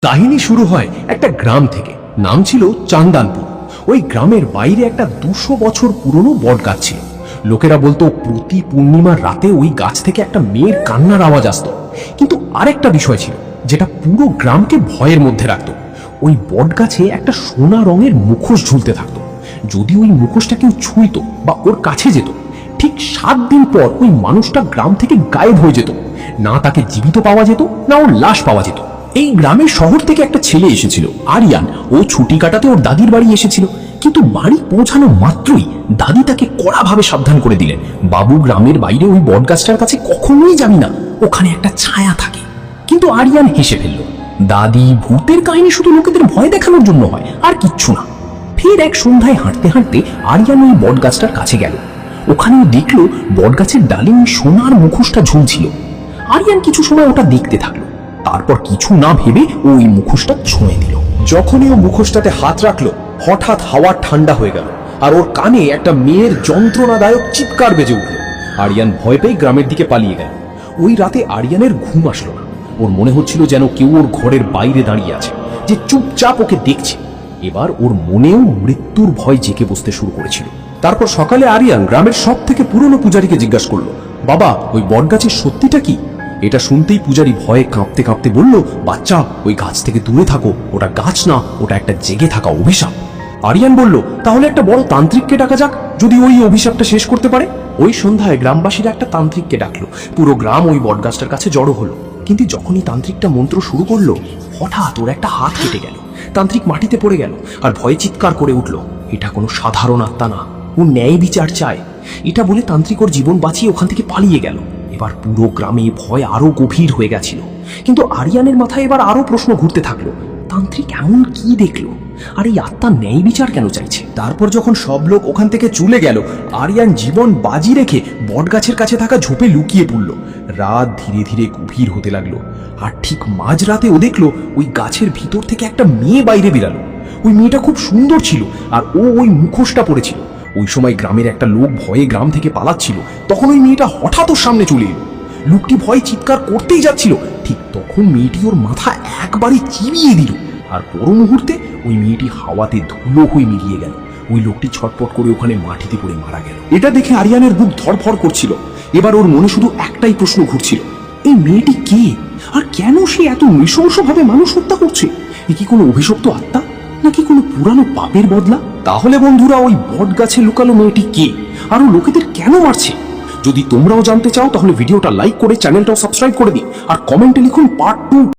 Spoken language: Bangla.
কাহিনী শুরু হয় একটা গ্রাম থেকে, নাম ছিল চান্দানপুর। ওই গ্রামের বাইরে একটা 200 বছর পুরনো বট গাছ ছিল। লোকেরা বলতো প্রতি পূর্ণিমার রাতে ওই গাছ থেকে একটা মেয়ের কান্নার আওয়াজ আসতো। কিন্তু আরেকটা বিষয় ছিল যেটা পুরো গ্রামকে ভয়ের মধ্যে রাখতো। ওই বট গাছে একটা সোনা রঙের মুখোশ ঝুলতে থাকতো। যদি ওই মুখোশটা কেউ ছুঁইতো বা ওর কাছে যেত, ঠিক 7 দিন পর ওই মানুষটা গ্রাম থেকে গায়েব হয়ে যেত। না তাকে জীবিত পাওয়া যেত, না ওর লাশ পাওয়া যেত। এই গ্রামের শহর থেকে একটা ছেলে এসেছিল, আরিয়ান। ও ছুটি কাটাতে ওর দাদির বাড়ি এসেছিল। কিন্তু বাড়ি পৌঁছানো মাত্রই দাদি তাকে কড়াভাবে সাবধান করে দিলেন, বাবু, গ্রামের বাইরে ওই বটগাছটার কাছে কখনোই যাবি না, ওখানে একটা ছায়া থাকে। কিন্তু আরিয়ান হেসে ফেলল। দাদি, ভূতের কাহিনী শুধু লোকেদের ভয় দেখানোর জন্য হয়, আর কিচ্ছু না। ফের এক সন্ধ্যায় হাঁটতে হাঁটতে আরিয়ান ওই বটগাছটার কাছে গেল। ওখানেও দেখল বটগাছের ডালে ওই সোনার মুখোশটা ঝুলছিল। আরিয়ান কিছু সময় ওটা দেখতে থাকলো। তারপর কিছু না ভেবে ওই মুখোশটা ছুঁয়ে দিল। যখনই ও মুখোশটাতে হাত রাখলো, হঠাৎ হাওয়া ঠান্ডা হয়ে গেল আর ওর কানে একটা মেয়ের যন্ত্রণাদায়ক চিৎকার বেজে উঠল। আরিয়ান ভয় পেয়ে গ্রামের দিকে পালিয়ে গেল। ওই রাতে আরিয়ানের ঘুম আসলো না। ওর মনে হচ্ছিল যেন কেউ ওর ঘরের বাইরে দাঁড়িয়ে আছে, যে চুপচাপ ওকে দেখছে। এবার ওর মনেও মৃত্যুর ভয় জেগে বসতে শুরু করেছিল। তারপর সকালে আরিয়ান গ্রামের সব থেকে পুরনো পূজারীকে জিজ্ঞাসা করলো, বাবা, ওই বটগাছের সত্যিটা কি? এটা শুনতেই পূজারী ভয়ে কাঁপতে কাঁপতে বলল, বাচ্চা, ওই গাছ থেকে দূরে থাকো, ওটা গাছ না, ওটা একটা জেগে থাকা অভিশাপ। আরিয়ান বলল, তাহলে একটা বড় তান্ত্রিককে ডাকা যাক, যদি ওই অভিশাপটা শেষ করতে পারে। ওই সন্ধ্যায় গ্রামবাসীরা একটা তান্ত্রিককে ডাকলো। পুরো গ্রাম ওই বটগাছটার কাছে জড়ো হলো। কিন্তু যখনই তান্ত্রিকটা মন্ত্র শুরু করলো, হঠাৎ ওর একটা হাত কেটে গেল। তান্ত্রিক মাটিতে পড়ে গেল আর ভয়ে চিৎকার করে উঠল, এটা কোনো সাধারণ আত্মা না, ও ন্যায় বিচার চায়। এটা বলে তান্ত্রিক ওর জীবন বাঁচিয়ে ওখান থেকে পালিয়ে গেল। এবার পুরো গ্রামে ভয় আরো গভীর হয়ে গেছিল। কিন্তু আরিয়ানের মাথায় এবার আরো প্রশ্ন ঘুরতে থাকলো, তান্ত্রিক এমন কি দেখলো, আর এই আত্মা ন্যায় বিচার কেন চাইছে? তারপর যখন সব লোক ওখান থেকে চলে গেল, আরিয়ান জীবন বাজি রেখে বটগাছের কাছে থাকা ঝোপে লুকিয়ে পড়ল। রাত ধীরে ধীরে গভীর হতে লাগলো, আর ঠিক মাঝরাতে ও দেখলো ওই গাছের ভিতর থেকে একটা মেয়ে বাইরে বেরালো। ওই মেয়েটা খুব সুন্দর ছিল, আর ও ওই মুখোশটা পরেছিল। ওই সময় গ্রামের একটা লোক ভয়ে গ্রাম থেকে পালাচ্ছিল। তখন ওই মেয়েটা হঠাৎ ওর সামনে চলে এলো। লোকটি ভয়ে চিৎকার করতেই যাচ্ছিল, ঠিক তখন মেয়েটি ওর মাথা একবারে চিবিয়ে দিল, আর পর মুহূর্তে ওই মেয়েটি হাওয়াতে ধুলো হয়ে মিলিয়ে গেল। ওই লোকটি ছটপট করে ওখানে মাটিতে পড়ে মারা গেল। এটা দেখে আরিয়ানের বুক ধড়ফড় করছিল। এবার ওর মনে শুধু একটাই প্রশ্ন ঘুরছিল, এই মেয়েটি কে, আর কেন সে এত নৃশংসভাবে মানুষ হত্যা করছে? এ কি কোনো অভিশপ্ত আত্মা, নাকি কোনো পুরানো পাপের বদলা? তাহলে বন্ধুরা, ওই বট গাছে লুকানো মেয়েটি কে, আর ও লোকেদের কেন মারছে? যদি তোমরাও জানতে চাও, তাহলে ভিডিওটা লাইক করে চ্যানেলটাও সাবস্ক্রাইব করে দিন, আর কমেন্টে লিখুন পার্ট 2।